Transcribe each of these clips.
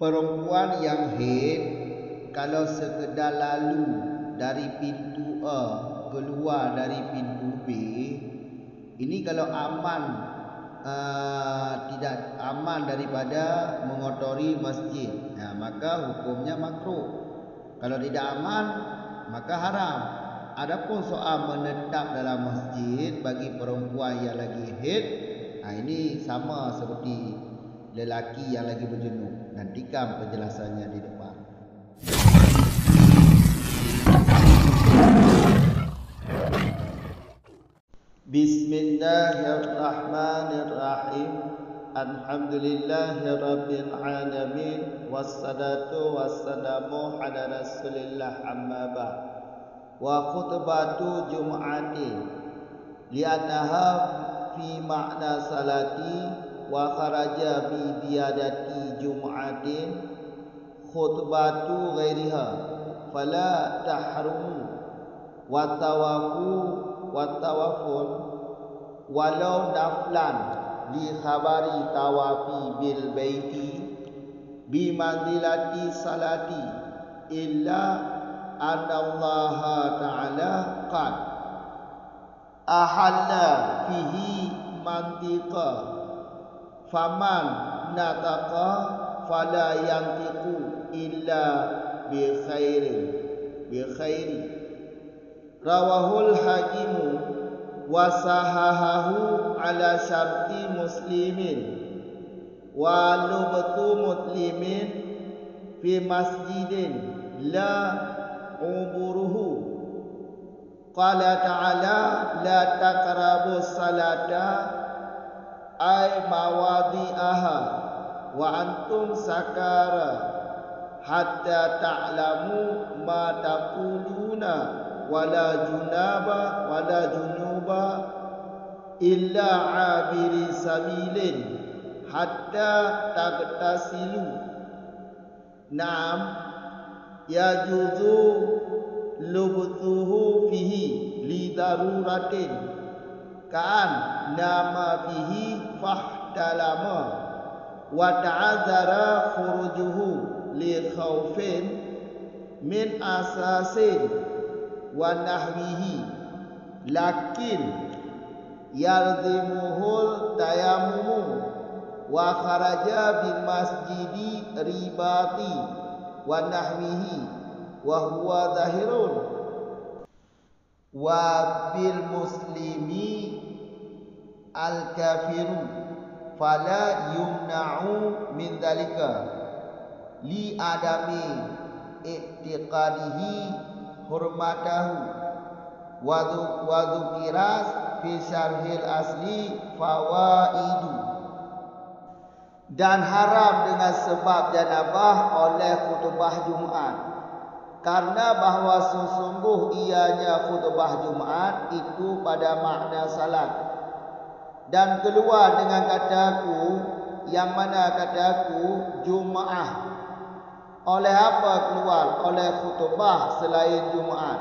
Perempuan yang haid kalau sekedar lalu dari pintu A keluar dari pintu B, ini kalau aman, tidak aman daripada mengotori masjid, maka hukumnya makruh. Kalau tidak aman maka haram. Adapun soal menetap dalam masjid bagi perempuan yang lagi haid, ini sama seperti lelaki yang lagi berjunub. Nantikan penjelasannya di depan. Bismillahirrahmanirrahim. Alhamdulillahirabbil alamin, wassalatu wassalamu ala Rasulillah, amma ba'd. Wa khutbatu jum'atin li'annaha fi ma'na salati wa kharaja bi ziyadati jum'atin khutbatu ghairiha fala tahrumu wa tawafun walau naflan li khabari tawafi bil baiti bi manzilati salati illa anna Allah ta'ala qad ahalla fihi mantiqa faman nataqa fala yantiqu illa bi khairi rawahul hakimu wa sahahahu ala syarti muslimin wa lubtu muslimin fi masjidin la uburuhu qala ta'ala la taqrabus salata ay mawadi'aha wa antum sakara hatta ta'lamu ma taquluna wala junuba illa abiri sabilin hatta tagtasilu. Naam yajuzu lubtuhu fihi li daruratin ka'an nama fihi fahtalama wa ta'adzara khurujuhu li khawfin min asasin wa nahwihi lakin yarzimuhul tayamumu wa kharaja bil masjidi ribati wa nahwihi wa huwa zahirun wa bil muslimi al kafiru fala yumna'u min dhalika li adami i'tiqadihi hurmatahu wa dhukiras fi syarhil asli fawaidu. Dan haram dengan sebab janabah oleh khutbah Jumat, karena bahawa sesungguh ianya khutbah Jumat itu pada makna salat. Dan keluar dengan kataku, yang mana kataku Jumaah. Oleh apa keluar? Oleh khutbah selain Jumaat.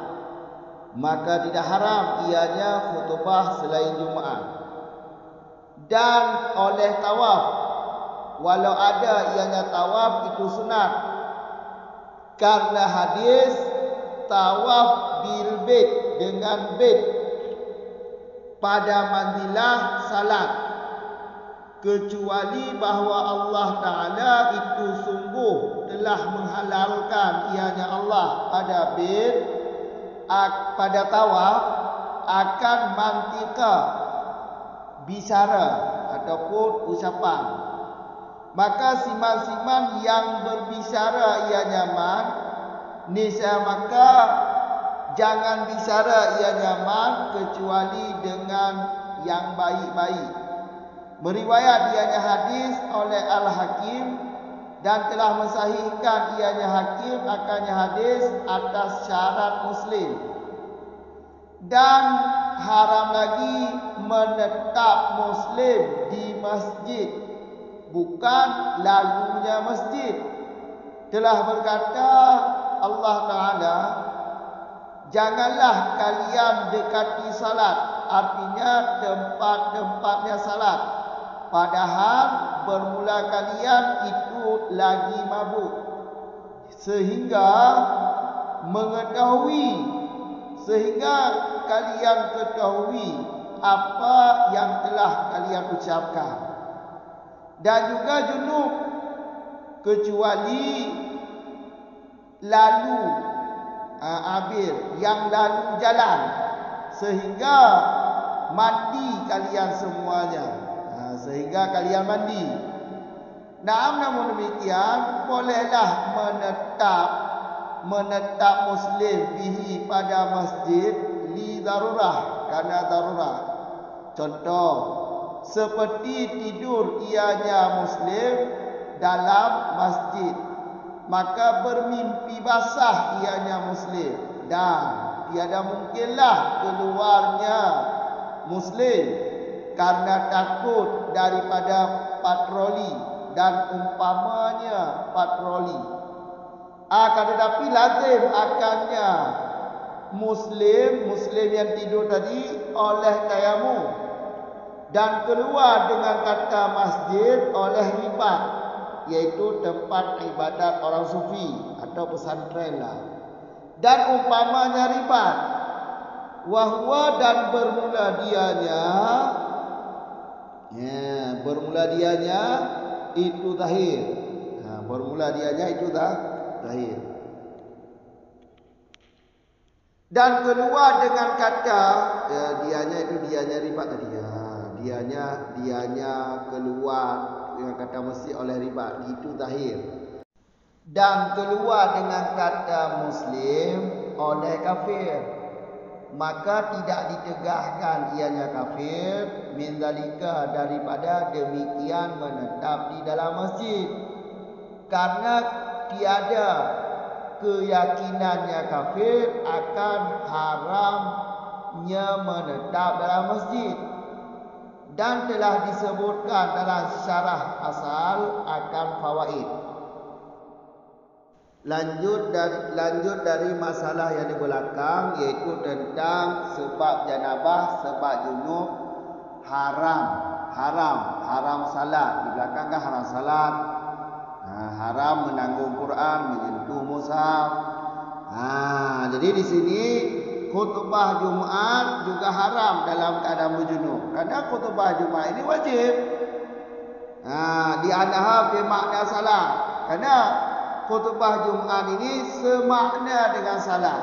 Maka tidak haram ianya khutbah selain Jumaat. Dan oleh tawaf, walau ada ianya tawaf itu sunat, karena hadis tawaf bil bait dengan bait pada manzilah salat, kecuali bahawa Allah Ta'ala itu sungguh telah menghalalkan ianya Allah pada bait, pada tawaf akan mantika bicara ataupun ucapan. Maka siman-siman yang berbicara ia nyaman, niscaya maka jangan bicara ia nyaman kecuali dengan yang baik-baik. Meriwayat ianya hadis oleh Al-Hakim dan telah mensahihkan ianya Hakim akannya hadis atas syarat Muslim. Dan haram lagi menetap Muslim di masjid, bukan lalunya masjid. Telah berkata Allah Ta'ala, janganlah kalian dekati salat, artinya tempat-tempatnya salat, padahal bermula kalian itu lagi mabuk, sehingga kalian ketahui apa yang telah kalian ucapkan, dan juga junub kecuali lalu abir yang lalu jalan, sehingga mandi kalian semuanya, sehingga kalian mandi. Namun demikian bolehlah menetap muslim bihi pada masjid li darurah, karena darurah. Contoh seperti tidur ianya muslim dalam masjid, maka bermimpi basah ianya muslim, dan tiada mungkinlah keluarnya muslim karena takut daripada patroli dan umpamanya patroli. Akan tetapi lazim akannya muslim yang tidur tadi oleh tayamum dan keluar dengan kata masjid oleh ribat, yaitu tempat ibadat orang sufi atau pesantren lah. Dan umpamanya ribat, wahwa dan bermula dianya itu zahir. Bermula dianya itu zahir. Dan keluar dengan kata dianya ribat tadi. Dianya keluar dengan kata mesti oleh ribat, itu zahir. Dan keluar dengan kata muslim oleh kafir, maka tidak ditegahkan ianya kafir min zalika, daripada demikian menetap di dalam masjid, karena tiada keyakinannya kafir akan haramnya menetap dalam masjid, dan telah disebutkan dalam syarah asal akan fawaid. Lanjut dari masalah yang di belakang, yaitu tentang sebab janabah, sebab junub, haram salat. Di belakang kan haram salat, haram menanggung Quran, menyentuh mushaf. Jadi di sini khutbah Jumat juga haram dalam keadaan berjunub, karena khutbah Jumat ini wajib. Di anaha bermakna salat, karena khutbah Jumat ini semakna dengan salat.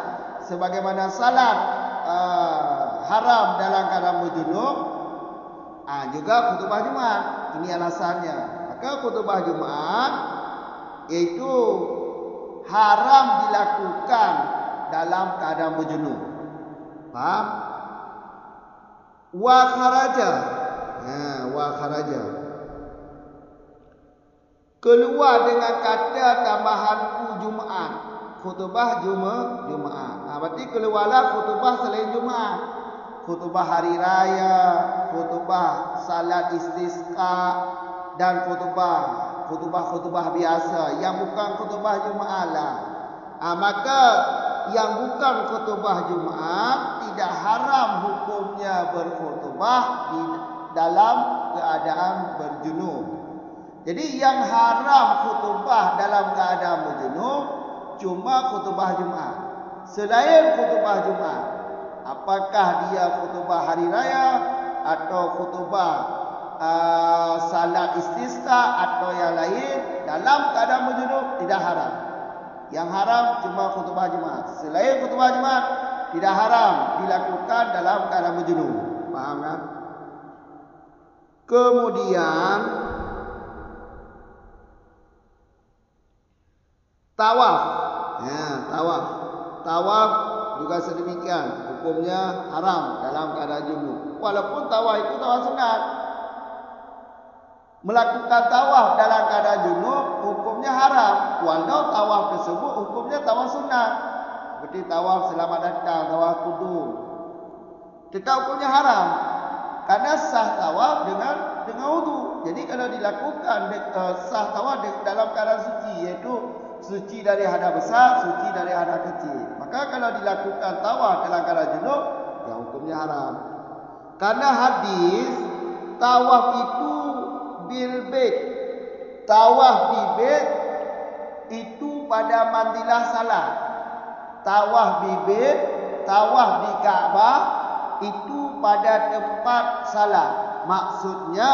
Sebagaimana salat haram dalam keadaan berjunub, juga khutbah Jumat. Ini alasannya. Maka khutbah Jumat itu haram dilakukan dalam keadaan berjunub. Faham? Wa kharaja. Keluar dengan kata tambahanku Jumaat, khutbah Jumaat. Berarti keluarlah khutbah selain Jumaat, khutbah hari raya, khutbah salat istisqa, dan khutbah biasa yang bukan khutbah Jumaat lah. Maka yang bukan khutbah Jumaat tidak haram hukumnya berkhutbah di dalam keadaan berjunub. Jadi yang haram khutbah dalam keadaan berjunub cuma khutbah Jumaat. Selain khutbah Jumaat, apakah dia khutbah hari raya atau khutbah salat istisqa atau yang lain, dalam keadaan berjunub tidak haram. Yang haram cuma khutbah Jumaat. Selain khutbah Jumaat tidak haram dilakukan dalam keadaan berjunub. Faham kan? Kemudian tawaf. Tawaf juga sedemikian, hukumnya haram dalam keadaan junub. Walaupun tawaf itu tawaf sunat. Melakukan tawaf dalam keadaan junub hukumnya haram, walau tawaf tersebut hukumnya tawaf sunat. Seperti tawaf selamat datang, tawaf kudum. Tetap hukumnya haram, karena sah tawaf dengan wudu. Jadi kalau dilakukan sah tawaf dalam keadaan suci, yaitu suci dari hadas besar, suci dari hadas kecil. Maka kalau dilakukan tawaf dalam keadaan junub, ya hukumnya haram. Karena hadis tawaf itu bil bait. Tawaf di bait itu pada manzilah salat. Tawaf di bait, tawaf di Ka'bah itu pada tempat salat. Maksudnya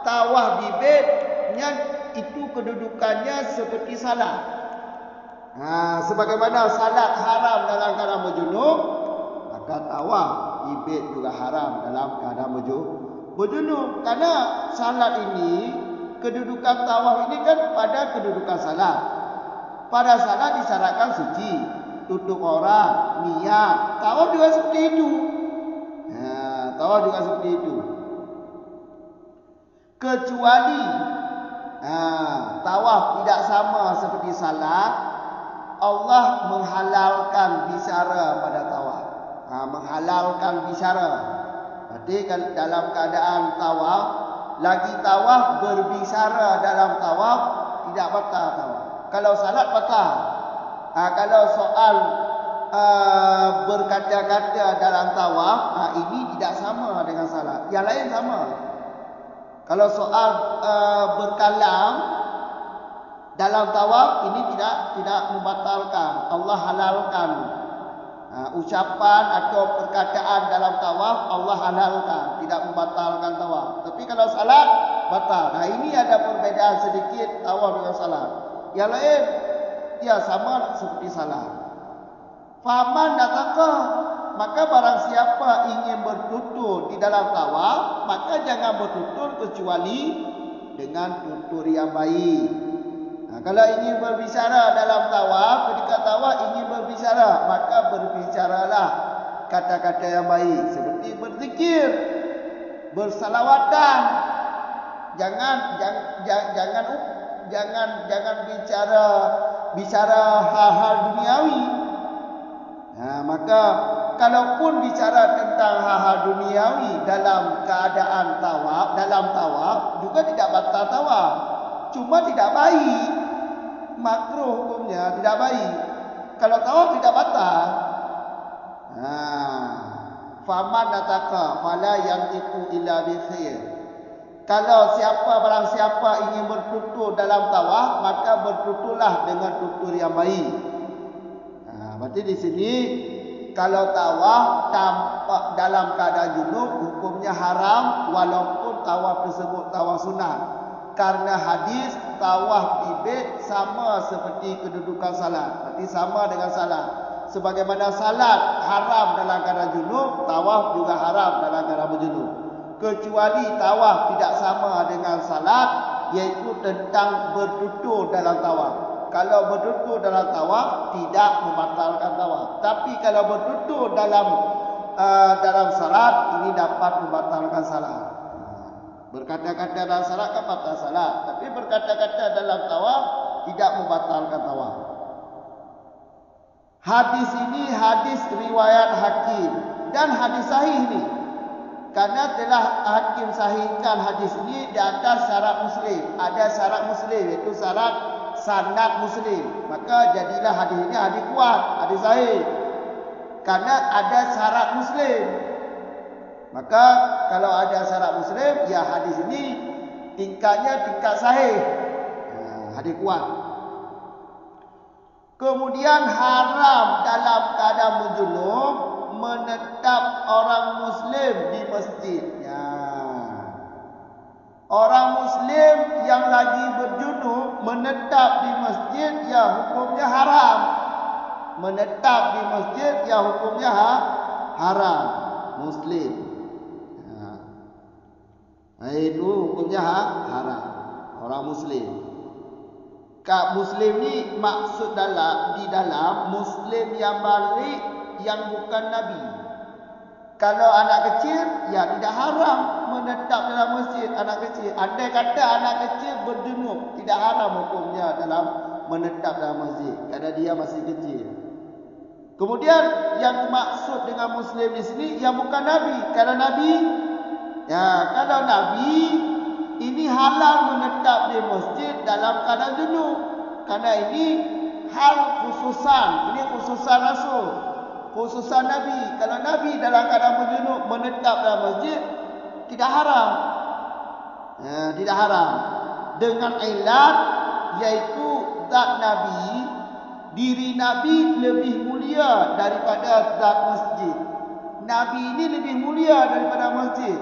tawaf di baitnya itu kedudukannya seperti salat. Sebagaimana salat haram dalam keadaan berjunub, maka tawaf di bait juga haram dalam keadaan berjunub. Karena salat ini, kedudukan tawaf ini kan pada kedudukan salat. Pada salat disyaratkan suci, tutup aurat, niat. Tawaf juga seperti itu. Tawaf juga seperti itu. Kecuali tawaf tidak sama seperti salat, Allah menghalalkan bisyara pada tawaf. Menghalalkan bisyara. Berarti dalam keadaan tawaf, lagi tawaf berbisyara dalam tawaf, tidak batal tawaf. Kalau salat batal. Kalau soal berkata-kata dalam tawaf, ini tidak sama dengan salat. Yang lain sama. Kalau soal berkalam dalam tawaf, ini tidak membatalkan. Allah halalkan. Ucapan atau perkataan dalam tawaf Allah halalkan, tidak membatalkan tawaf. Tapi kalau salat batal. Ini ada perbedaan sedikit tawaf dengan salat. Yang lain dia sama seperti salat. Faman datangkah, maka barang siapa ingin bertutur di dalam tawaf, maka jangan bertutur kecuali dengan tutur yang baik. Kalau ingin berbicara dalam tawaf, ketika tawaf ingin berbicara, maka berbicaralah kata-kata yang baik, seperti berzikir, bersalawatan. Jangan bicara hal-hal duniawi. Maka kalaupun bicara tentang hal-hal duniawi dalam keadaan dalam tawaf juga tidak batal tawaf. Cuma tidak baik. Makruh hukumnya, tidak baik. Kalau tawaf tidak batal. Faman nataka fala yantiqu illa bi khair. Kalau barang siapa ingin bertutur dalam tawaf, maka bertuturlah dengan tutur yang baik. Berarti di sini kalau tawaf tampak dalam keadaan junub, hukumnya haram walaupun tawaf tersebut tawaf sunat. Karena hadis tawaf di bait sama seperti kedudukan salat. Berarti sama dengan salat. Sebagaimana salat haram dalam keadaan junub, tawaf juga haram dalam keadaan berjunub. Kecuali tawaf tidak sama dengan salat, yaitu tentang bertutur dalam tawaf. Kalau bertutur dalam tawaf tidak membatalkan tawaf. Tapi kalau bertutur dalam salat, ini dapat membatalkan salat. Berkata-kata dalam salat kan batal salat, tapi berkata-kata dalam tawaf tidak membatalkan tawaf. Hadis ini hadis riwayat Hakim dan hadis sahih ini. Karena telah Hakim sahihkan hadis ini di atas syarat Muslim. Ada syarat Muslim, iaitu syarat sanad Muslim. Maka jadilah hadis ini hadis kuat, hadis sahih. Karena ada syarat Muslim. Maka kalau ada syarat Muslim, ya hadis ini tingkatnya tingkat sahih. Hadis kuat. Kemudian haram dalam keadaan berjunub menetap orang Muslim di masjid. Orang Muslim yang lagi berjunub menetap di masjid, ya hukumnya haram. Menetap di masjid, ya hukumnya haram. Muslim. Itu hukumnya haram. Orang Muslim. Muslim ni maksud di dalam Muslim yang balik, yang bukan Nabi. Kalau anak kecil, ya tidak haram menetap dalam masjid anak kecil. Andai kata anak kecil berjunub, tidak haram hukumnya dalam menetap dalam masjid, kerana dia masih kecil. Kemudian yang maksud dengan Muslim di sini yang bukan Nabi. Kalau Nabi ini halal menetap di masjid dalam keadaan junub. Karena ini hal khususan. Ini khususan Rasul. Khususan Nabi. Kalau Nabi dalam keadaan berjunub menetap dalam masjid, tidak haram. Tidak haram. Dengan ilat yaitu zat Nabi, diri Nabi lebih mulia daripada zat masjid. Nabi ini lebih mulia daripada masjid.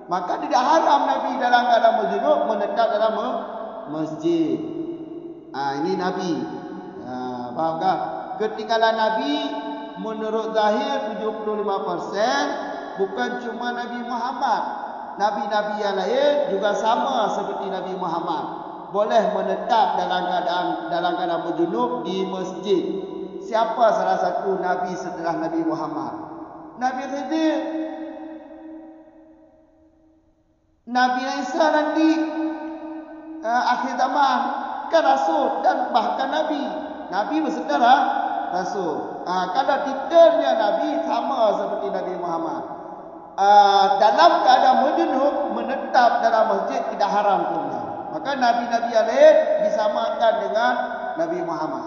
Maka tidak haram Nabi dalam keadaan berjunub menetap dalam masjid. Ini Nabi. Faham tak? Ketinggalan Nabi menurut zahir 75% bukan cuma Nabi Muhammad. Nabi-nabi yang lain juga sama seperti Nabi Muhammad. Boleh menetap dalam keadaan berjunub di masjid. Siapa salah satu Nabi setelah Nabi Muhammad? Nabi Khidir. Nabi Isa nanti akhir zaman kan Rasul dan bahkan Nabi. Nabi berserta Rasul. Kalau titelnya Nabi sama seperti Nabi Muhammad. Dalam keadaan berjunub menetap dalam masjid tidak haram hukumnya. Maka Nabi-Nabi yang lain disamakan dengan Nabi Muhammad.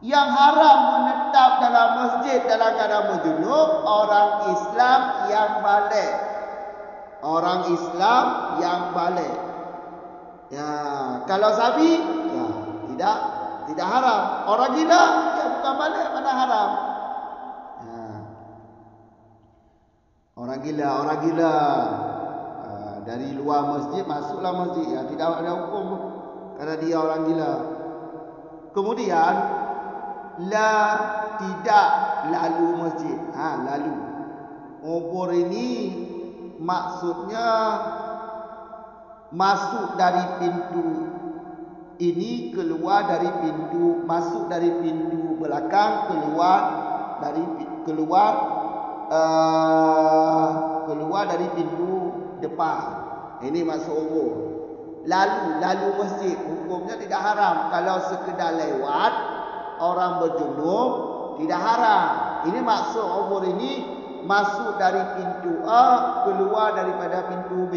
Yang haram menetap dalam masjid dalam keadaan berjunub orang Islam yang balik. Orang Islam yang balik. Kalau sabi, tidak haram. Orang gila, bukan balik, mana haram. Orang gila. Dari luar masjid masuklah masjid. Tidak ada hukum karena dia orang gila. Kemudian tidak lalu masjid. Lalu. Ubur ini maksudnya masuk dari pintu ini, keluar dari pintu, masuk dari pintu belakang, keluar dari pintu depan. Ini masuk ubur. Lalu masjid hukumnya tidak haram. Kalau sekedar lewat orang berjunub tidak haram. Ini maksud ubur ini masuk dari pintu A, keluar daripada pintu B.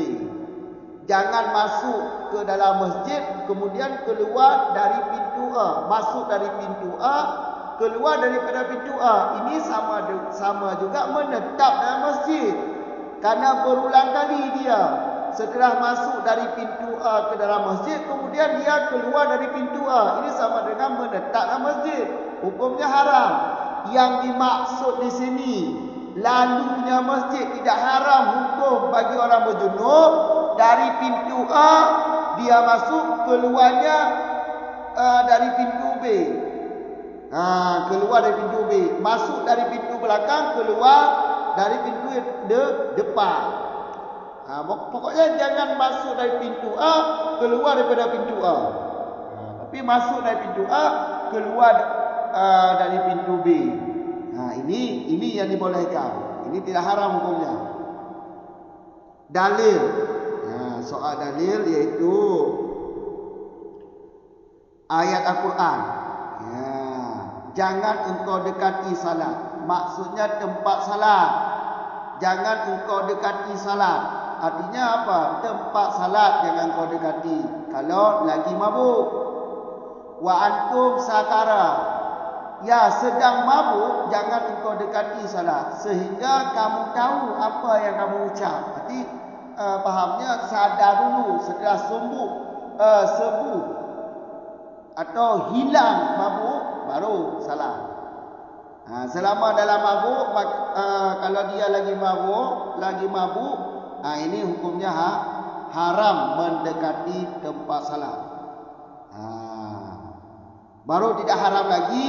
Jangan masuk ke dalam masjid kemudian keluar dari pintu A, masuk dari pintu A, keluar daripada pintu A. Ini sama juga menetap dalam masjid. Karena berulang kali dia setelah masuk dari pintu A ke dalam masjid kemudian dia keluar dari pintu A. Ini sama dengan menetap dalam masjid. Hukumnya haram. Yang dimaksud di sini lalunya masjid tidak haram hukum bagi orang berjunub. Dari pintu A dia masuk, keluarnya dari pintu B. Keluar dari pintu B, masuk dari pintu belakang, keluar dari pintu depan. Pokoknya jangan masuk dari pintu A, keluar daripada pintu A. Tapi masuk dari pintu A, keluar dari pintu B. Ini yang dibolehkan. Ini tidak haram hukumnya. Dalil. Soal dalil yaitu ayat Al-Quran. Jangan engkau dekati salat. Maksudnya tempat salat. Jangan engkau dekati salat. Artinya apa? Tempat salat jangan engkau dekati. Kalau lagi mabuk. Wa antum sakara. Sedang mabuk, jangan engkau dekati salat. Sehingga kamu tahu apa yang kamu ucap. Berarti pahamnya sadar dulu setelah sembuh atau hilang mabuk baru salah. Selama dalam mabuk, kalau dia lagi mabuk, ini hukumnya haram mendekati tempat salat. Baru tidak haram lagi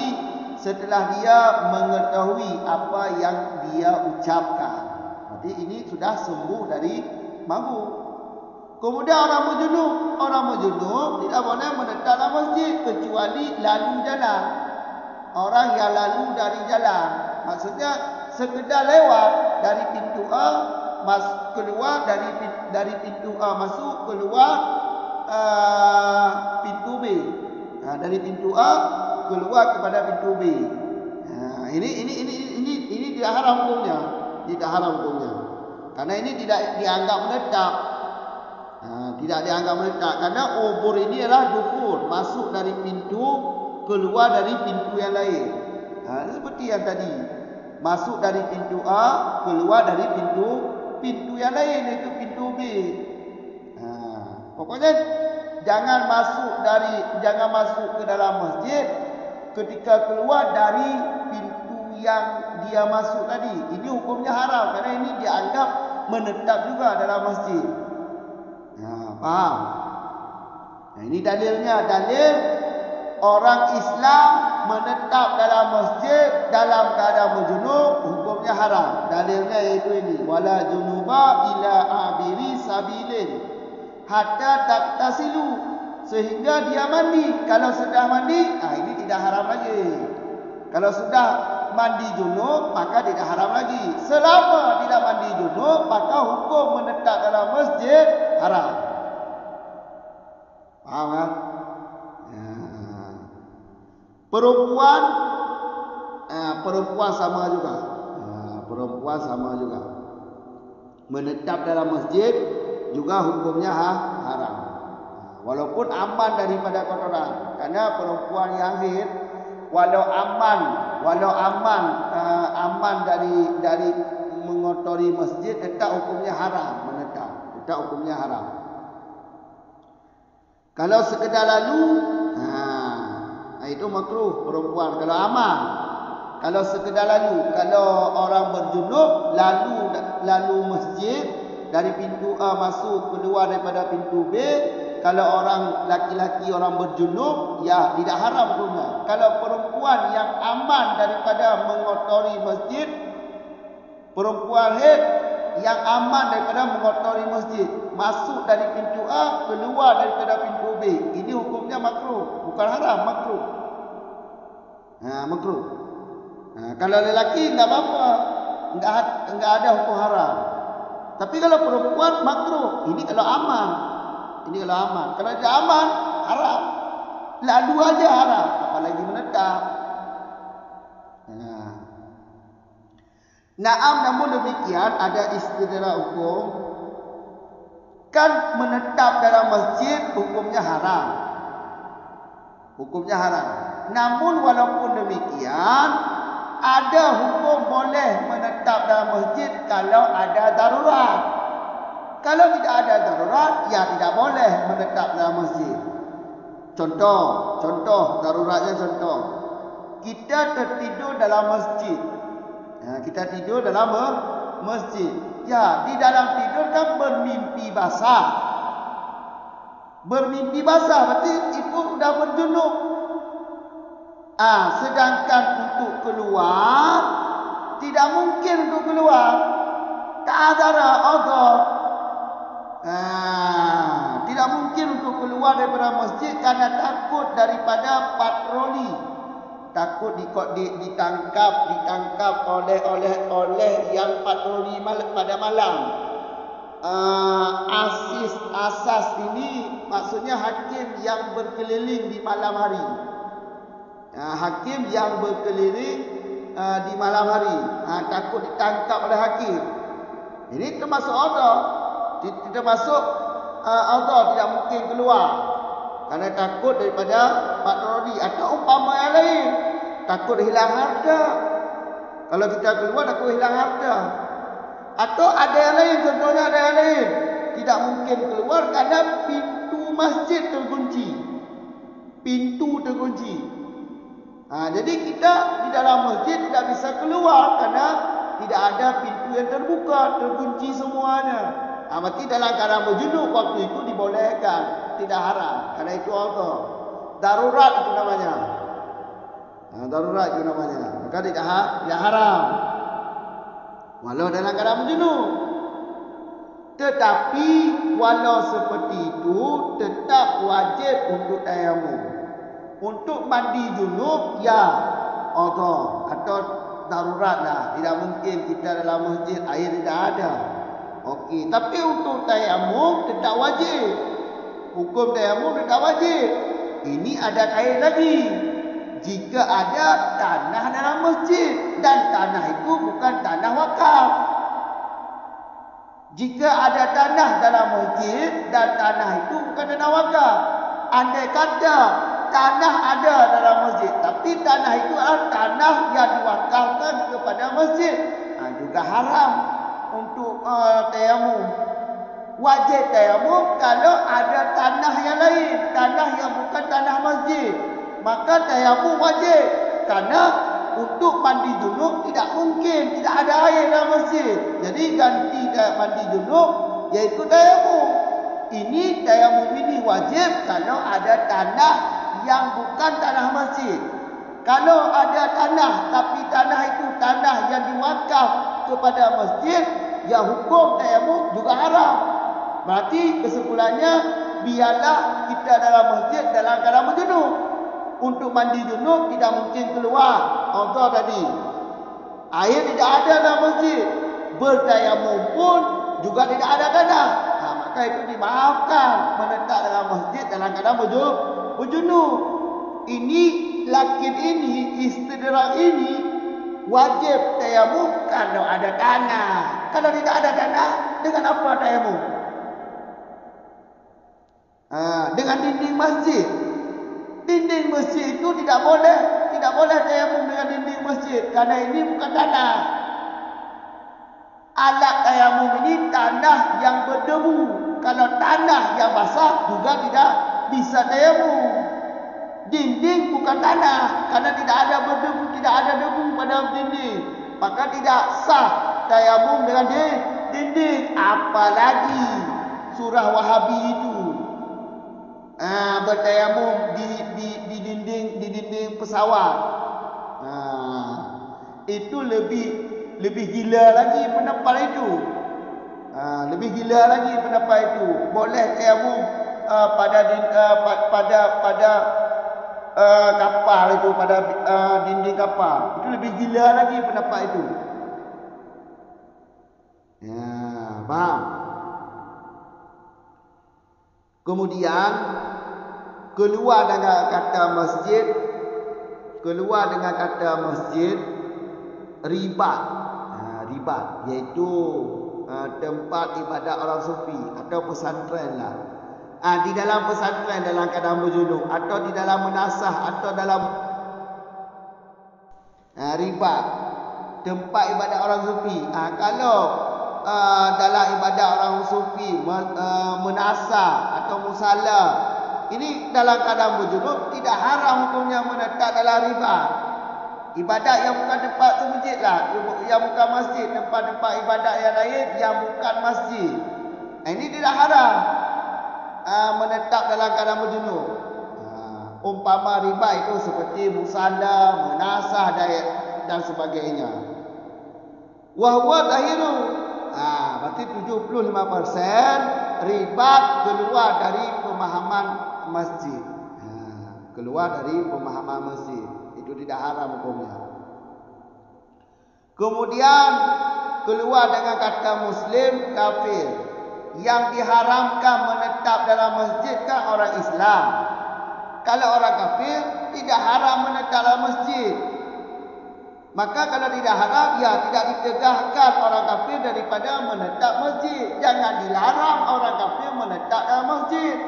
setelah dia mengetahui apa yang dia ucapkan. Berarti ini sudah sembuh dari mabuk. Kemudian orang berjunub tidak boleh menetap dalam masjid kecuali lalu jalan. Orang yang lalu dari jalan, maksudnya sekedar lewat dari pintu A, keluar dari pintu A masuk, keluar pintu B. Dari pintu A keluar kepada pintu B. Ini tidak haram hukumnya. Tidak haram hukumnya. Karena ini tidak dianggap menetap. Tidak dianggap menetap. Karena ubur ini adalah dukhul. Masuk dari pintu, keluar dari pintu yang lain. Seperti yang tadi. Masuk dari pintu A, keluar dari pintu yang lain. Itu pintu B. Pokoknya jangan masuk ke dalam masjid ketika keluar dari pintu yang dia masuk tadi. Ini hukumnya haram karena ini dianggap menetap juga dalam masjid. Paham? Nah, ini dalilnya. Dalil orang Islam menetap dalam masjid dalam keadaan berjunub, hukumnya haram. Dalilnya iaitu ini. Wala junuba ila abiri sabilin hatta taktasilu, sehingga dia mandi. Kalau sudah mandi, ini tidak haram lagi. Kalau sudah mandi junub, maka tidak haram lagi. Selama tidak mandi junub, maka hukum menetap dalam masjid haram. Paham kan? Perempuan sama juga. Perempuan sama juga. Menetap dalam masjid juga hukumnya haram. Walaupun aman daripada kotoran. Karena perempuan yang haid walau aman dari mengotori masjid, tetap hukumnya haram menetap. Tetap hukumnya haram. Kalau sekedar lalu, itu makruh perempuan kalau aman. Kalau sekedar lalu, kalau orang berjunub lalu masjid dari pintu A masuk keluar daripada pintu B, kalau orang laki-laki orang berjunub, ya tidak haram hukumnya. Kalau perempuan yang aman daripada mengotori masjid, perempuan haid yang aman daripada mengotori masjid, masuk dari pintu A, keluar daripada pintu B, ini hukumnya makruh, bukan haram, makruh. Makruh. Kalau lelaki enggak apa-apa, enggak ada hukum haram. Tapi kalau perempuan makruh, ini kalau aman. Ini kalau aman. Kalau tidak aman, haram. Lalu aja haram, apalagi menetap. Naam, namun demikian ada istilah hukum. Kan menetap dalam masjid hukumnya haram. Hukumnya haram. Namun walaupun demikian, ada hukum boleh menetap dalam masjid kalau ada darurat. Kalau tidak ada darurat, ya tidak boleh menetap dalam masjid. Contoh daruratnya contoh. Kita tertidur dalam masjid. Kita tidur dalam masjid. Ya, di dalam tidur kan bermimpi basah. Bermimpi basah berarti itu sudah berjunub. Sedangkan untuk keluar, tidak mungkin untuk keluar. Ta'adara adhar. Tidak mungkin untuk keluar daripada masjid karena takut daripada patroli. Takut ditangkap oleh yang patroli pada malam. Asas ini maksudnya hakim yang berkeliling di malam hari. Hakim yang berkeliling di malam hari, takut ditangkap oleh hakim. Ini termasuk adhar. Termasuk adhar, tidak mungkin keluar karena takut daripada patroli. Atau umpama yang lain, takut hilang harta. Kalau kita keluar takut hilang harta. Atau ada yang lain, contohnya ada yang lain, tidak mungkin keluar karena pintu masjid terkunci. Pintu terkunci. Jadi kita di dalam masjid tidak bisa keluar karena tidak ada pintu yang terbuka, terkunci semuanya. Berarti dalam keadaan berjunub waktu itu dibolehkan, tidak haram. Karena itu adhar. Darurat itu namanya. Darurat itu namanya. Maka tidak haram. Walau dalam keadaan berjunub. Tetapi walau seperti itu tetap wajib untuk tayamum. Untuk mandi junub, ya adhar atau darurat lah. Tidak mungkin kita dalam masjid air tidak ada. Okey, tapi untuk tayamum tetap wajib. Hukum tayamum tetap wajib. Ini ada kait lagi. Jika ada tanah dalam masjid dan tanah itu bukan tanah wakaf. Jika ada tanah dalam masjid dan tanah itu bukan tanah wakaf. Andai kata tanah ada dalam masjid, tapi tanah itu adalah tanah yang diwakafkan kepada masjid, juga haram untuk tayamum. Wajib tayamum kalau ada tanah yang lain, tanah yang bukan tanah masjid. Maka tayamum wajib. Karena untuk mandi junub tidak mungkin, tidak ada air dalam masjid. Jadi ganti mandi junub yaitu tayamum. Ini tayamum ini wajib kalau ada tanah yang bukan tanah masjid. Kalau ada tanah tapi tanah itu tanah yang diwakaf kepada masjid, ya hukum tayamum juga haram. Berarti kesimpulannya, biarlah kita dalam masjid dalam keadaan berjunub. Untuk mandi junub tidak mungkin keluar. Contoh tadi, air tidak ada dalam masjid. Bertayamum pun juga tidak ada tanah. Maka itu dimaafkan menetap dalam masjid dalam keadaan berjunub. Ini lakin ini, istidrak ini wajib tayamum kalau ada tanah. Kalau tidak ada tanah, dengan apa tayamum? Dengan dinding masjid. Dinding masjid itu tidak boleh tayamum dengan dinding masjid karena ini bukan tanah. Alat tayamum ini tanah yang berdebu. Kalau tanah yang basah juga tidak bisa tayamum. Dinding bukan tanah karena tidak ada berdebu, tidak ada debu pada dinding. Maka tidak sah tayamum dengan dinding. Apalagi surah Wahabi itu. Bertayamum di dinding pesawat. Itu lebih gila lagi pendapat itu. Lebih gila lagi pendapat itu. Boleh tayamum pada kapal itu, pada dinding kapal. Itu lebih gila lagi pendapat itu. Ya, paham? Kemudian keluar dengan kata masjid ribat. Ribat iaitu tempat ibadat orang sufi atau pesantren lah. Di dalam pesantren dalam keadaan berjunub atau di dalam menasah atau dalam ribat tempat ibadat orang sufi. Kalau dalam ibadat orang sufi menasah atau musalla, ini dalam keadaan berjunub tidak haram hukumnya menetap dalam ribat. Ibadat yang bukan tempat tu masjid lah, yang bukan masjid, tempat-tempat ibadat yang lain yang bukan masjid. Ini tidak haram menetap dalam keadaan berjunub. Umpama riba itu seperti musalla, menasah dan sebagainya. Wahwa zahiru. Berarti 75% ribat keluar dari pemahaman masjid. Keluar dari pemahaman masjid. Itu tidak haram hukumnya. Kemudian keluar dengan kata muslim kafir. Yang diharamkan menetap dalam masjid kan orang Islam. Kalau orang kafir tidak haram menetap dalam masjid. Maka kalau tidak haram, ya tidak ditegahkan orang kafir daripada menetap masjid. Jangan dilarang orang kafir menetap dalam masjid.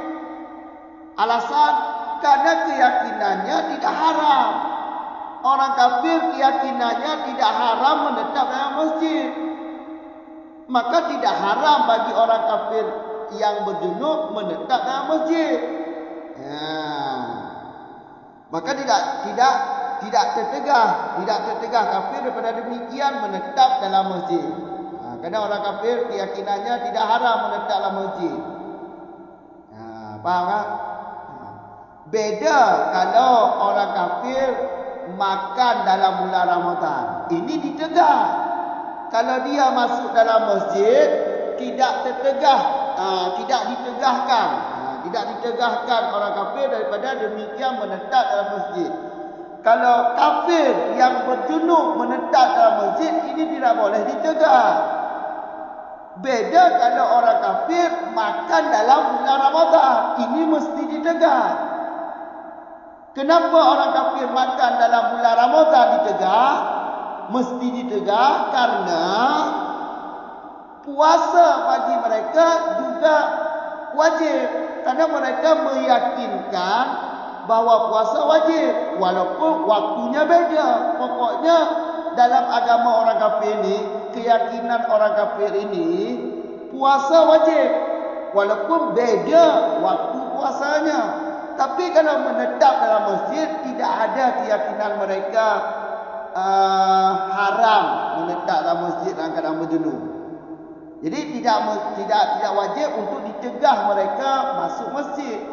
Alasan karena keyakinannya tidak haram. Orang kafir keyakinannya tidak haram menetap dalam masjid. Maka tidak haram bagi orang kafir yang berjunub menetap dalam masjid. Maka tidak tertegah kafir daripada demikian menetap dalam masjid. Kerana orang kafir keyakinannya tidak haram menetap dalam masjid. Faham tak? Beda kalau orang kafir makan dalam bulan Ramadan. Ini ditegah. Kalau dia masuk dalam masjid tidak tertegah, tidak ditegahkan. Tidak ditegahkan orang kafir daripada demikian menetap dalam masjid. Kalau kafir yang berjunub menetap dalam masjid, ini tidak boleh ditegah. Beda kalau orang kafir makan dalam bulan Ramadan, ini mesti ditegah. Kenapa orang kafir makan dalam bulan Ramadan ditegah? Mesti ditegah karena puasa bagi mereka juga wajib. Karena mereka meyakinkan bahawa puasa wajib walaupun waktunya beda. Pokoknya dalam agama orang kafir ini, keyakinan orang kafir ini puasa wajib. walaupun beza waktu puasanya. Tapi kalau menetap dalam masjid, tidak ada keyakinan mereka haram menetap dalam masjid dalam keadaan berjunub. Jadi tidak wajib untuk dicegah mereka masuk masjid.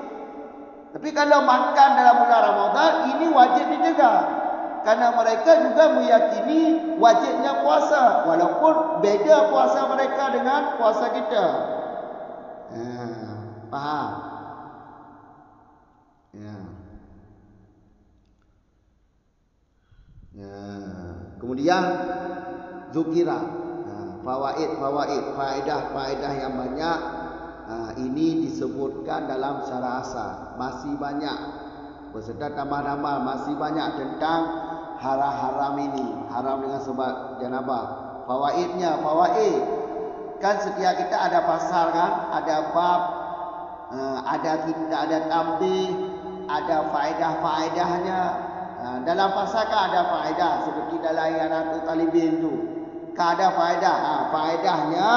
Tapi kalau makan dalam bulan Ramadan, ini wajib dicegah. Karena mereka juga meyakini wajibnya puasa, walaupun beza puasa mereka dengan puasa kita. Faham? Ya. Kemudian zukira, faedah yang banyak ini disebutkan dalam syarah asal. Masih banyak beserta tambah-tambah, masih banyak tentang haram ini, haram dengan sebab janabah. Fawaidnya, kan setiap kita ada pasal kan, ada bab, ada tambih, ada faedah-faedahnya. Dalam pasal kan ada faedah, seperti dalam Ianatul Talibin tu. Kan ada faedah. Faedahnya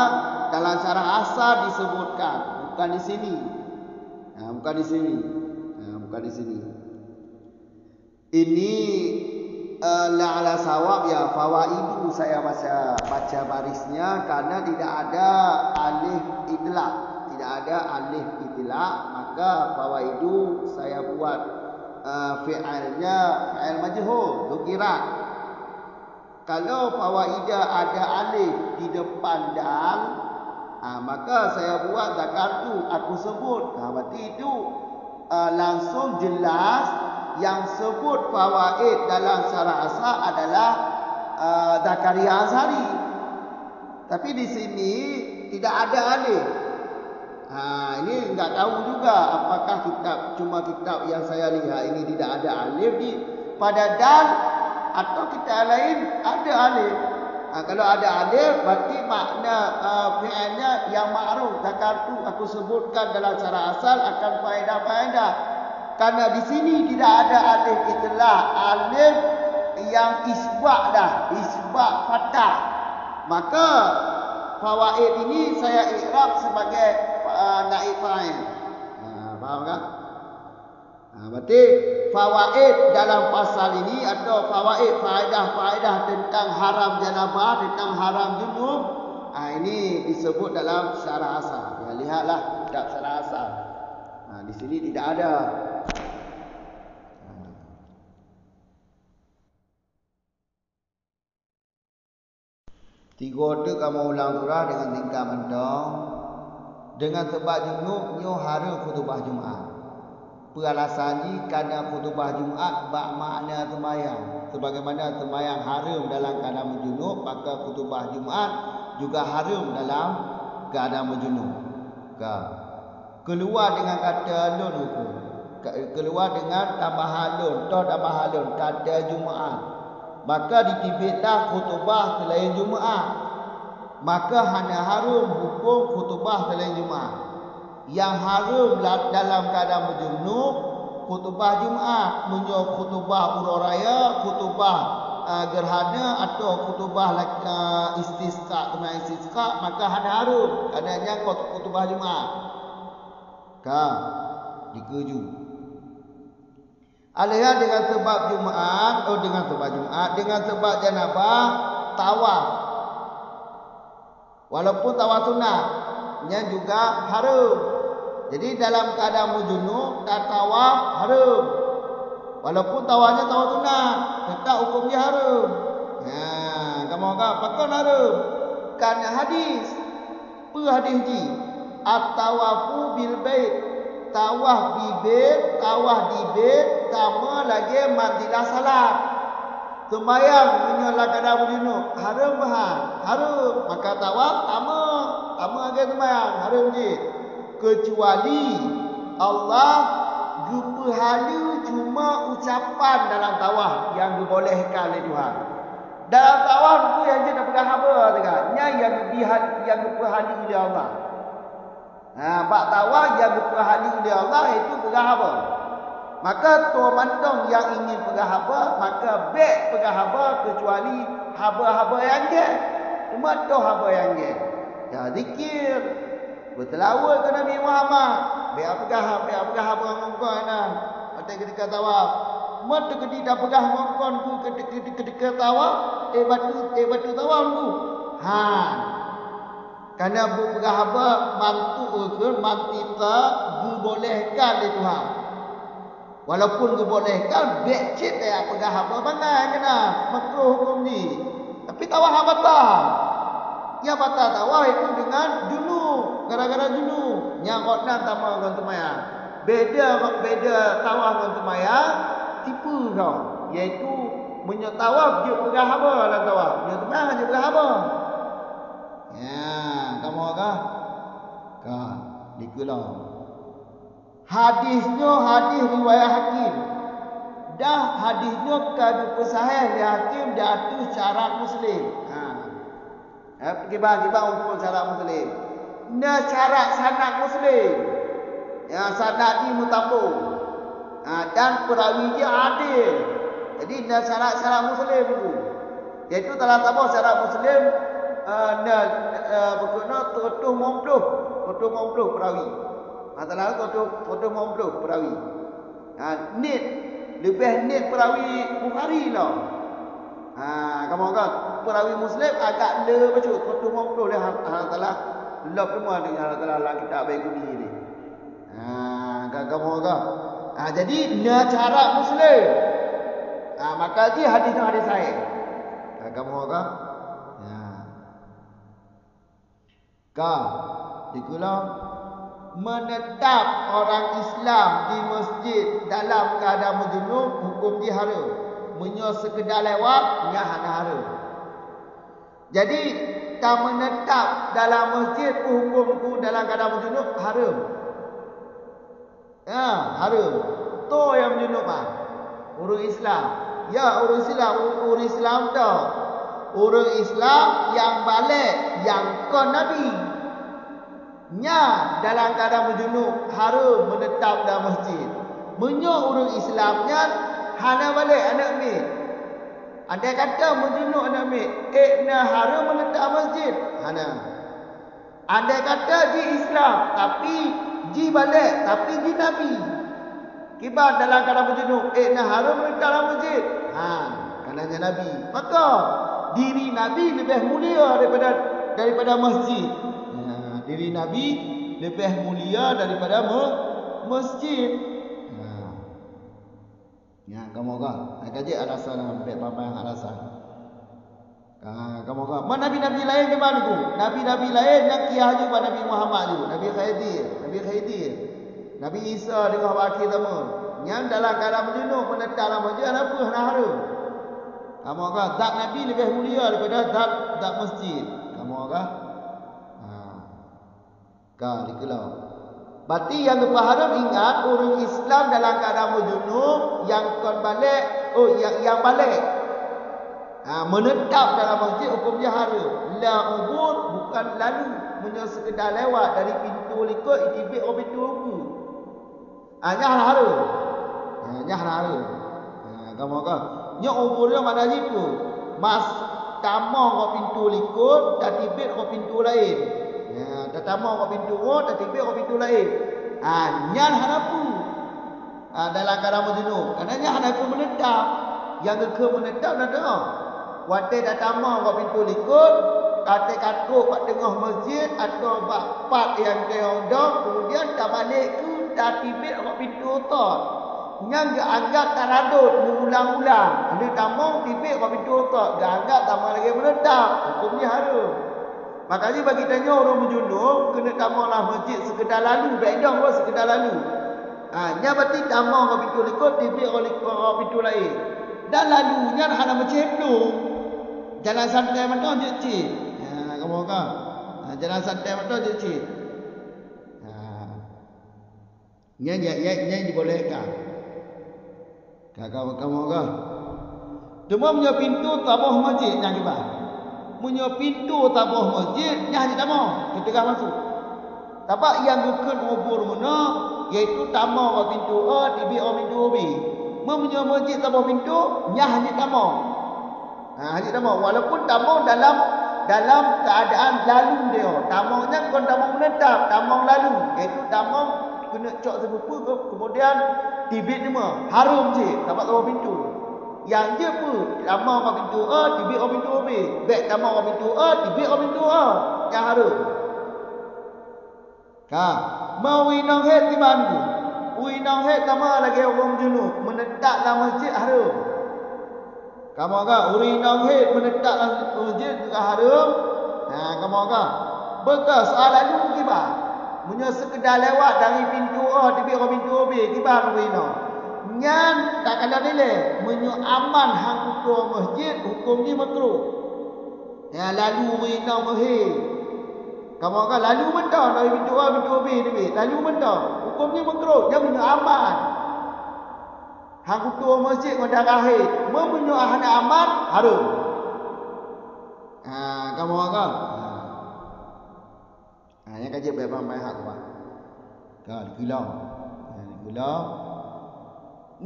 dalam syarah asal disebutkan, bukan di sini. Bukan di sini. Ini la'ala sawab ya, fawaidu saya baca barisnya karena tidak ada alif idlaq. Tidak ada alif idlaq, maka fawaidu saya buat fi'ilnya fi'il majhul, dzukira. Kalau fawaidah ada alif di depan dal, maka saya buat zakartu, aku sebut. Berarti itu langsung jelas yang sebut fawaid dalam syarah asal adalah Zakaria Azhari. Tapi di sini tidak ada alif. Ini enggak tahu juga apakah cuma kitab yang saya lihat ini tidak ada alif pada dal, atau kitab lain ada alif. Kalau ada alif berarti makna fi'ilnya yang ma'ruf, zakartu, aku sebutkan dalam syarah asal akan faedah-faedah. Karena di sini tidak ada alif itulah alif yang isbaq fathah. Maka fawaid ini saya i'rab sebagai naib fa'il. Faham kan? Berarti fawaid dalam pasal ini atau fawaid faedah tentang haram janabah, tentang haram junub, ini disebut dalam syarah asal. Ya, lihatlah kitab syarah asal. Di sini tidak ada. Tiga tu kamu ulang surah dengan tingkah mentong. Dengan sebab junub nyo haram khutbah Jumaat. Peralasannya kerana khutbah Jumaat bak makna sembahyang. Sebagaimana sembahyang haram dalam keadaan berjunub, maka khutbah Jumaat juga haram dalam keadaan berjunub. Keluar dengan kata lun hukum. Keluar dengan tambahan lun, tambahan lun kata Jumaat. Maka ditibitlah khutbah selain Jumaat. Maka hanya haram hukum khutbah selain Jumaat. Yang haram dalam keadaan berjunub khutbah Jumaat, menyo khutbah urau raya, khutbah gerhana atau khutbah istisqa, maka hanya haram kerana yang khutbah Jumaat. Dikeju. Alihat dengan sebab Jumaat, dengan sebab janabah, tawaf. Walaupun tawaf sunat, nya juga haram. Jadi dalam keadaan berjunub tak tawaf haram. Walaupun tawafnya tawaf sunat, tetap hukumnya haram. Kamu apakah haram? Karena hadis. Hadis ji. At-tawafu bil bait. Tawaf di bait sama lagi mandilah salat. Sembahyang menyolat keadaan berjunub haram haram. Maka tawaf sama lagi sembahyang haram je. Kecuali Allah gepahala cuma ucapan dalam tawaf yang dibolehkan oleh Tuhan. Dalam tawaf tu yang dia nak pegang haba tengahnya yang gepahala oleh Allah. Bak tawaf yang gepahala oleh Allah itu pegang haba. Maka tu mantong yang ingin pegang haba, maka baik pegang haba kecuali haba-haba yang je. Cuma tu haba yang je. Ya zikir. Bertelawar ke Nabi Muhammad. Biar pegah berangkon kan. Atau ketika tawaf. Mata ketika pegah ngongkon ku ketika tawaf. Batu tawaf ku. Karena pegah apa mantu ke mantika dibolehkan di Tuhan. Walaupun dibolehkan becet ya pegah apa bangai kena makruh hukum ni. Tapi tawaf batal. Ya batal tawaf itu dengan junub. Gara-gara junub. Yang qadnan tama dengan semayang. Beda tawaf dengan semayang. Tipu kau. Iaitu menyetawaf dia pegah apa dalam tawaf. Dia semayang dia pegah apa. Ya, kamu kah? Kah, dikulau. Hadisnya hadis riwayat Hakim. Dah hadisnya kadu pesahih di Hakim dia atur syarat Muslim. Pergi bagi ukur syarat Muslim. Nah syarat sanad Muslim. Ya sanad ni mutabu. Dan perawi dia adil. Jadi nah syarat Muslim itu. Iaitu telah tahu syarat Muslim berkena tutuh mompluh perawi. Masalah tutuh mompluh perawi. Nit lebih nit perawi Bukhari lah. Kamu kan perawi Muslim agak le baca tutuh mompluh dia Allah Taala lop semua dengan Allah Taala dalam kitab Baikuni ni. Kamu kan. Jadi na cara Muslim. Maka dia hadis saya. Kamu kan. Dikulau menetap orang Islam di masjid dalam keadaan junub hukum dia haram. Menyo sekedar lewat nya haram. Jadi tak menetap dalam masjid hukumku dalam keadaan junub haram. Haram. Tu yang junub urus Islam. Ya urus Islam tau. Orang Islam yang balik yang kon Nabi. Nya dalam keadaan berjunub harum menetap dalam masjid. Menyo orang Islamnya hana balik anak mi. Andai kata berjunub anak mi, na harum menetap masjid. Hana. Andai kata di Islam tapi di balik tapi di Nabi. Kibar dalam keadaan berjunub, na harum menetap dalam masjid. Karenanya Nabi. Maka diri Nabi lebih mulia daripada masjid. Diri Nabi lebih mulia daripada masjid. Ya, kamu kan? Kaji alasan sampai apa yang alasan. Kamu kan? Mana nabi-nabi lain ke mana tu? Nabi-nabi lain yang kiah juga Nabi Muhammad tu. Nabi Khidir. Nabi Isa dengan akhir zaman. Yang dalam keadaan menjunub menetap dalam masjid apa nak harum? Kamu kan? Zat Nabi lebih mulia daripada zat masjid. Kamu kan? Dikulau. Berarti yang berharap ingat orang Islam dalam keadaan berjunub yang kon balik, yang balik. Menetap dalam masjid hukumnya haram. La ubur bukan lalu menyo sekedar lewat dari pintu likut itibik ke pintu ubu. Nya haram. Nya haram. Kamu kan? Nya uburnya mana jipu? Mas tamah ke pintu likut dan tibik ke pintu lain. Tatama ke pintu tatibik ke pintu lain. Nyan harapu. Dalam keadaan berjunub. Kerana nyan harapu menetap. Yang ke menetap dah dengar. Watai tatama ke pintu likut, kata katuk kat tengah masjid atau part yang keodong, kemudian tak balik ke tatibik ke pintu otot. Nyan gak anggap tak radut mengulang-ulang. Ada tamang tibik ke pintu otot. Gak anggap tamang lagi menetap. Hukumnya haram. Makanya bagi tanya orang berjunub kena tamaklah masjid sekedar lalu, baiklah buat sekedar lalu. Nya berarti tamak ke pintu likut, tibik ke pintu lain. Dan lalunya hana menceplung. Jalan santai mana je cik. Kamu kan? Jalan santai mana je cik. Nya dibolehkan. Kamu kan? Cuma punya pintu tabah masjid yang kita. Punya pintu tabah masjid nya hanya tamah kita kan masuk. Tapi yang bukan ubur mana iaitu tamah ke pintu A, tibik ke pintu B. Punya masjid tabah pintu nya hanya tamah. Hanya tamah walaupun tamah dalam keadaan lalu dia. Tamangnya bukan tamang menetap, tamang lalu. Iaitu tamang kena cok serupa kemudian tibit nama harum je dapat tahu pintu. Yang je pun tamang kat pintu A, tibit kat pintu B. Baik tamang kat pintu A, tibit kat pintu A. Yang harum. Mau winang het di mana? Winang het nama lagi orang junub menetap dalam masjid harum. Kamu agak winang het menetap dalam masjid juga harum. Kamu agak bekas soalan itu kiba. Munyo sekedar lewat dari pintu A tibik ke pintu B kiba winang. Nyan tak kala nilai munyo aman hang hukum masjid hukum ni makruh. Lalu winang mahir. Kamu akan lalu mentah dari pintu A, pintu B, lalu mentah. Hukumnya makruh, dia punya aman. Hang kutu masjid kau dah rahir, mempunyai ahana aman harum. Kamu akan. Yang kaji baik-baik hak kuat. Kau dikilau.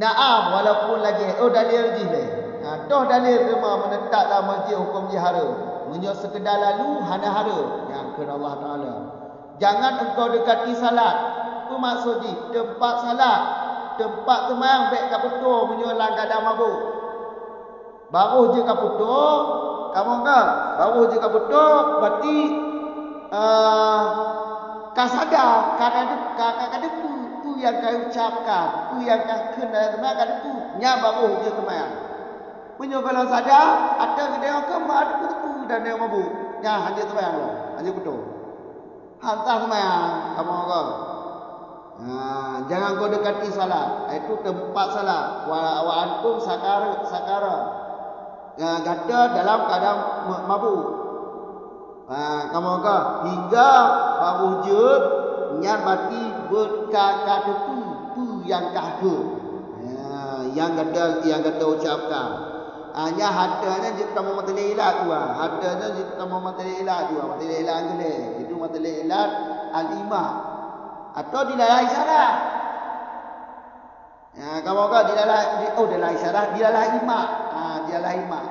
Naam walaupun lagi dalil je. Toh dalil rumah menetap dalam masjid hukum je harum. Menyo sekedar lalu hana harum yang kena Allah Taala. Jangan engkau dekati salat. Itu maksud ni tempat salat, tempat sembahyang baik kat betul menyo lang kadang mabuk. Baru je kat betul, kamu enggak? Baru je kat betul berarti kau sadar kadang tu yang kau ucapkan, tu yang kau kena sembahyang kadang tu nya baru je sembahyang. Menyo kalau sadar ada kedai ke mak tu dan dia mabuk. Nya hanya sembahyang lah. Hanya betul. Hantar sembahyang kamu kau. Jangan kau dekati salat. Itu tempat salat. Wa antum sakara. Gada dalam keadaan mabuk. Kamu kau hingga baru je nya mati berkata tu yang kahku. Yang gada ucapkan. Hanya hadanya kita mau materi ilat dua. Hadanya kita mau materi ilat dua. Materi ilat gele. Itu materi ilat al-imah. Atau dilalah isyarah. Kamu kau dilalah isyarah. Dilalah imah. Dilalah imah.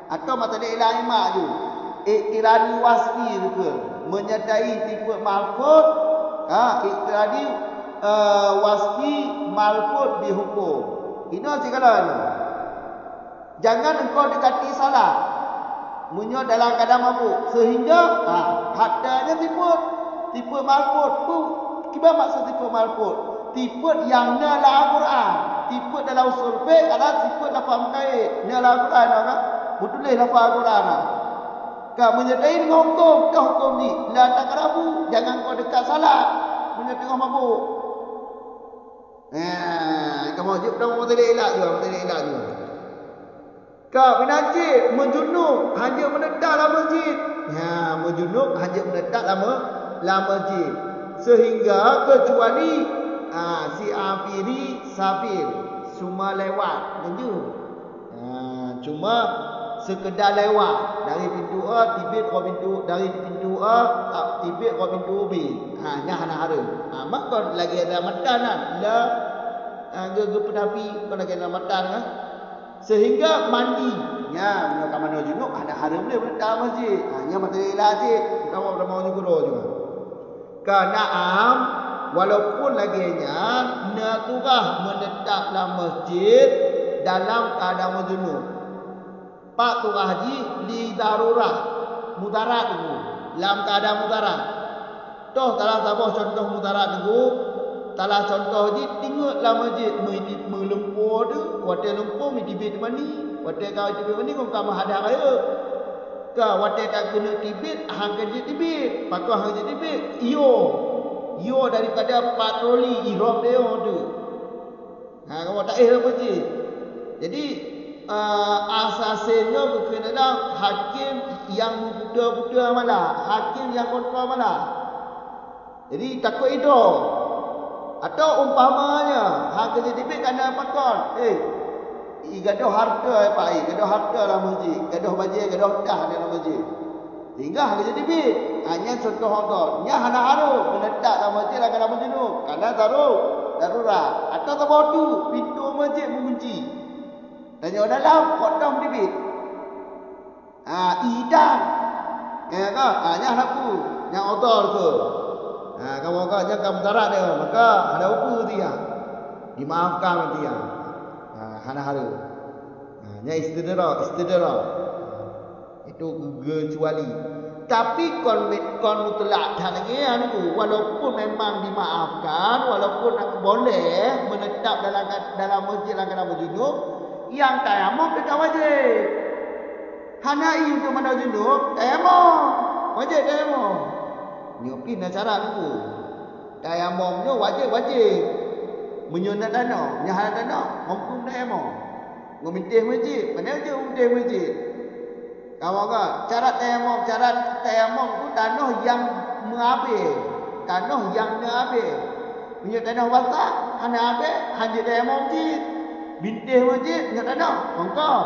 Atau materi ilat imah tu. Iktirani wasfi juga. Menyertai tipe malfud. Iktirani wasfi malfud dihukum. Ini segala ni. Jangan engkau dekati salah. Munyo dalam keadaan mabuk. Sehingga hadanya tipe malfud. Kiba maksud tipe malfud? Tipe yang na la Al-Quran. Tipe dalam usul fiqh adalah tipe lafaz kait. Na la Al-Quran kan? Betul lafaz Al-Quran. Kau menyertai dengan hukum. Kau hukum ni la takrabu. Jangan kau dekat salah. Munyo tengah mabuk. Kamu wajib dah materi ilat juga. Kau penajis menjunub hanya menetap dalam masjid. Menjunub hanya menetap dalam masjid. Sehingga kecuali si afiri safir cuma lewat saja. Cuma sekedar lewat dari pintu A tibit ke pintu dari pintu A tibit ke pintu B. Nya hana harum. Mak kau lagi ada matanan la ge penapi kau lagi ada matanan. Sehingga mandinya menyokan mana junub ada harum dia menetap masjid. Hanya materi lazim kita mau juga. Karena walaupun laginya naturah menetap dalam masjid dalam keadaan junub. Pak turah haji li darurah mudarat itu dalam keadaan mudarat. Toh talah sabah contoh mudarat itu. Talah contoh di tinggal dalam masjid melempur tu, wadah lempur ni tibit mani, wadah kau tibit mani kau kamu ada kaya. Kau wadah tak kena tibit, hang kerja tibit, pakai hang kerja tibit, iyo daripada patroli ihram dia tu. Kau tak apa je. Jadi asasnya berkenaan hakim yang buda-buda malah, hakim yang kontrol malah. Jadi takut itu. Atau umpamanya hang kerja tibit kena pakon. Gaduh harta gaduh harta dalam masjid, gaduh bajai, gaduh dah dalam masjid. Sehingga hang kerja tibit. Hanya contoh hang nya hana harum menetap dalam masjid dalam masjid tu. Karena darurat. Atau tabau tu pintu masjid mengunci. Tanya dalam potong tibit. Idang kan? Nya hanapu, nya odor ke. Kamu kan jangan mudarat dia, maka ada upu dia. Dimaafkan dia. Hana haru. Nya istidra. Itu kecuali. Tapi kon mutlak dah lagi anu, walaupun memang dimaafkan, walaupun boleh menetap dalam masjid langgar junub, yang tayamum tidak wajib. Hana itu mana junub, tayamum. Wajib tayamum. Nyopin cara aku. Tayamumnya wajib. Menyunat dana, nyahan dana, mampu tayamum. Ngomintih masjid, mana je ngomintih masjid. Kamu kan, cara tayamum tu tanah yang mengabil, tanah yang mengabil. Punya tanah basah, hana habis, hanya tayamum masjid. Bintih masjid, punya tanah, engkau.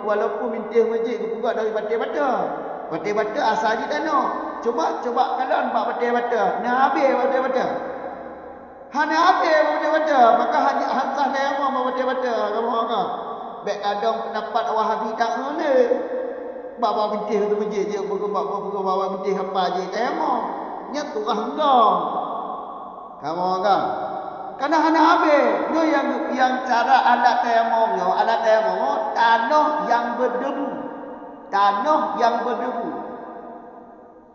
Walaupun bintih masjid ku pegak dari bata-bata. Bata-bata asal je tanah. Coba kalau nampak bata-bata, nak habis bata-bata. Hana habis bata-bata, maka hanya hansah tayamum bata-bata. Kamu kan. Baik kadang pendapat Wahabi tak mana. Bawa bintih tu masjid je, bawa bintih apa je tayamum. Nya turah engkau. Kamu kan? Karena hana habis. Dia yang cara alat tayamumnya, tanah yang berdebu. Tanah yang berdebu.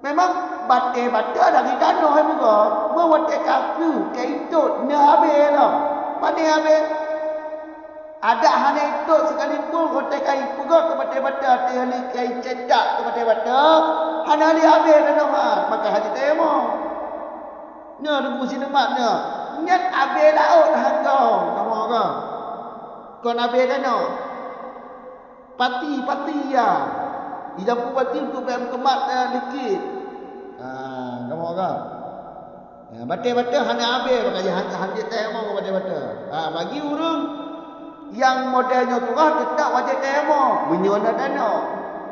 Memang bata dari tanah juga. Bawa kaku, kaitut, nak habis lah. Mana habis? Ada hanya itu sekalipun kotak kain pegang ke bata-bata tehli kain cedak ke bata-bata hanya li habis dah maka haji tayamum. Nya tunggu sini makna. Nyat habis laut hangau kamu kan. Kon habis dana. Pati ya. Di jampu pati untuk bayam kemat dikit. Kamu kan. Bata-bata hanya habis maka haji tayamum ke bata-bata. Bagi urang yang modelnya tu tetap wajib tayamum. Menyuana tanah.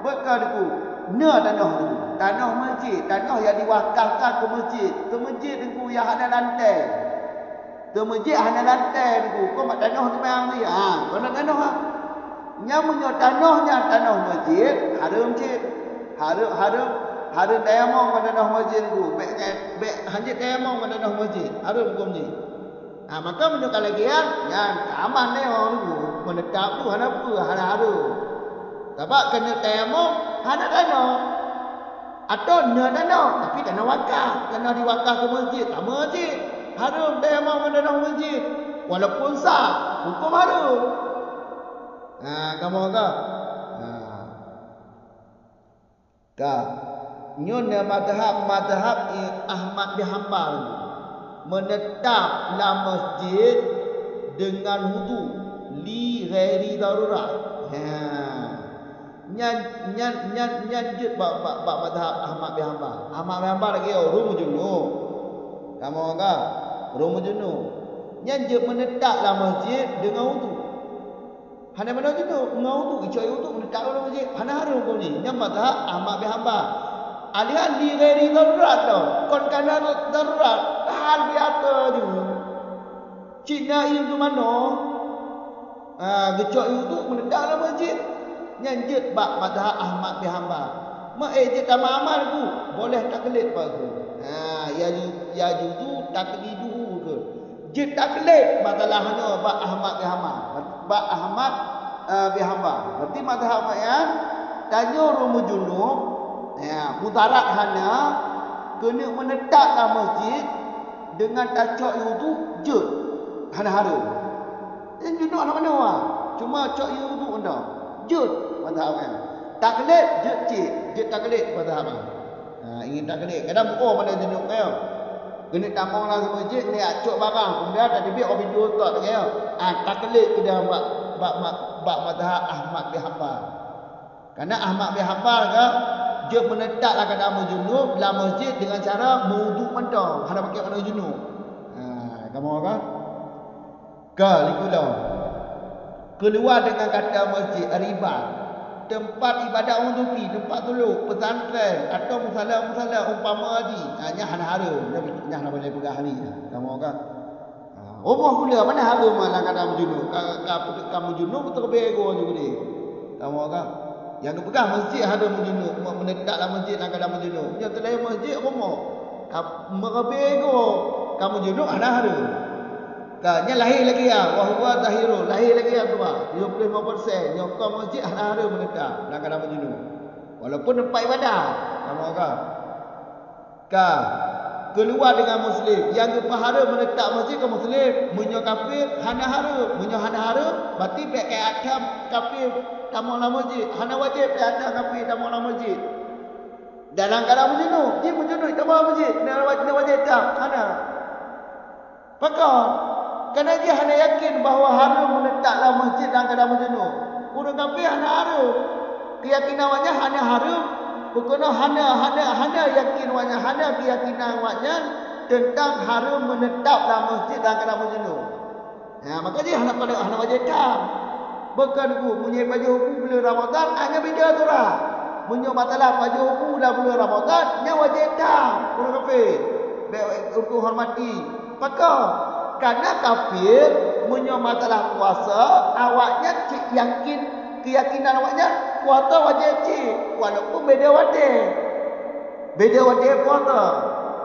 Bekal itu. Na tanah itu. Tanah masjid. Tanah yang diwakafkan ke masjid. Ke masjid itu yang ada lantai. Ke masjid ada lantai itu. Kau mak tanah tu memang ni. Kau nak tanah. Yang menyuana tanahnya tanah masjid. Harum masjid. Harum tayamum ke tanah masjid itu. Bek hanjit tayamum ke tanah masjid. Harum hukum ni. Maka menunjukkan lagi yang aman ni orang tu menetap tu hana apa hana. Sebab kena tayamum hana tanah atau na tanah tapi tanah wakaf, tanah diwakaf ke masjid, sama masjid. Harum tayamum ke tanah masjid. Walaupun sah, hukum harum. Kamu kan? Nyona madhab Ahmad bin Hanbal menetap dalam masjid dengan wudu li ghairi darurat. Nyan jut bab mazhab Ahmad bin Hanbal. Ahmad bin Hanbal lagi rumah junub. Kamu kan? Rumah junub. Nyan jut menetap dalam masjid dengan wudu. Hana mana junub dengan wudu, kecuali wudu menetap dalam masjid. Hana harum kau ni. Nyan mazhab Ahmad bin Hanbal. Alihan li ghairi darurat tau. Kon kana darurat. Hal biasa je. Cina itu mana? Gecok itu menetap dalam masjid. Nyanjut bab mazhab Ahmad bin Hanbal. Mak je amal tu boleh taklid apa tu? Ya juzu taklidu ke. Je taklid masalahnya bab Ahmad bin Hanbal. Bab Ahmad bin Hanbal. Berarti mazhab yang tanya rumah junub, mudarat hanya kena menetap dalam masjid dengan tacok itu je hana harum. Dan junub nak mana cuma cok itu anda. Je mazhab kan. Taklid je taklid mazhab. Ingin taklid. Kadang mana junub kau. Kena tampang lah masjid ni acok barang. Kemudian tak dibik orang video tak kau. Taklid kita bab mazhab Ahmad bin Hanbal. Karena Ahmad bin Hanbal kan dia menetaplah dalam junub dalam masjid dengan cara mewuduk mentah. Ada pakai mana junub. Kamu kan? Kalikulah. Keluar dengan kata masjid ribat. Tempat ibadat orang sufi, tempat tuluk, pesantren atau musala umpama haji. Nya hana harum. Nya hana boleh pegang hari. Kamu kan? Rumah pula mana harum malah kata junub. Kamu junub terlebih ego juga ni. Kamu kan? Yang pegang masjid ada menjunuk, menetaplah masjid dan kadang menjunuk. Yang terlalu masjid rumah. Merebego kamu junuk ada ada. Kanya lahir lagi ya, wahwa tahirul, lahir lagi ya tu ah. 75% nyokong masjid ada menetap dan kadang menjunuk. Walaupun tempat ibadah, kamu kata. Keluar dengan muslim yang berpahala menetap masjid ke muslim munyo kafir hana haru munyo hana haru berarti pek atam kafir tamu la masjid hana wajib pek atam kafir tamu la masjid dalam kadang menjenuh dia menjenuh tamu la masjid nak wajib tak hana pakar kerana dia hana yakin bahawa haru menetap la masjid dalam kadang menjenuh orang kafir hana haru keyakinan wanya hana haru. Bukanlah hana yakin wanya hana keyakinan wanya tentang harum menetap dalam masjid dan kena menjenuh. Ya, maka dia hana wajib tak. Bukan ku punya baju hukum bulan Ramadan hanya beda tu lah. Punya masalah baju hukum dalam bulan Ramadan nya wajib tak. Orang kafir untuk hormati. Pakar karena kafir punya masalah puasa awaknya yakin keyakinan awaknya puasa wajib cik walaupun beda wajib puasa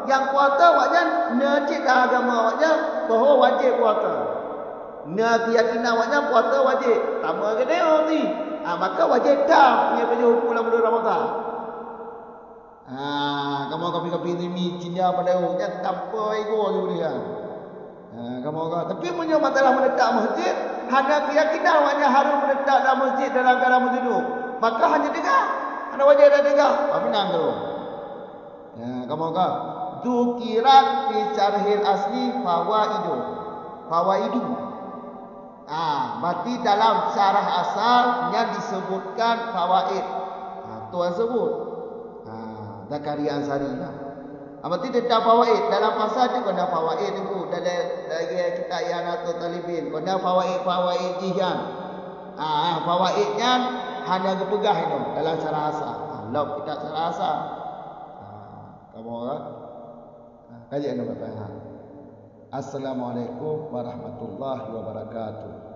yang puasa awaknya necik agama awaknya bahawa wajib puasa na keyakinan awaknya puasa wajib sama ke dia ni maka wajib dah punya baju hukum dalam bulan Ramadan kamu kapi-kapi ni Cina pada orang tanpa ego je boleh kan kamu kata tapi punya masalah menetap masjid hanya keyakinan awaknya harus menetap dalam masjid dalam keadaan menjenuh maka hanya dengar hanya wajib dah dengar minang tu kamu kata dukirat fi syarhil asli fawaidu berarti dalam syarah asalnya disebutkan fawaid tu yang sebut Zakaria Ansari lah berarti tentang fawaid dalam pasal tu kena fawaid tu dalam kita yang atau talibin kena fawaid jihan fawaidnya hanya kepegah itu dalam syarah asal law kita syarah asal kamu kan kajian apa Assalamualaikum warahmatullahi wabarakatuh.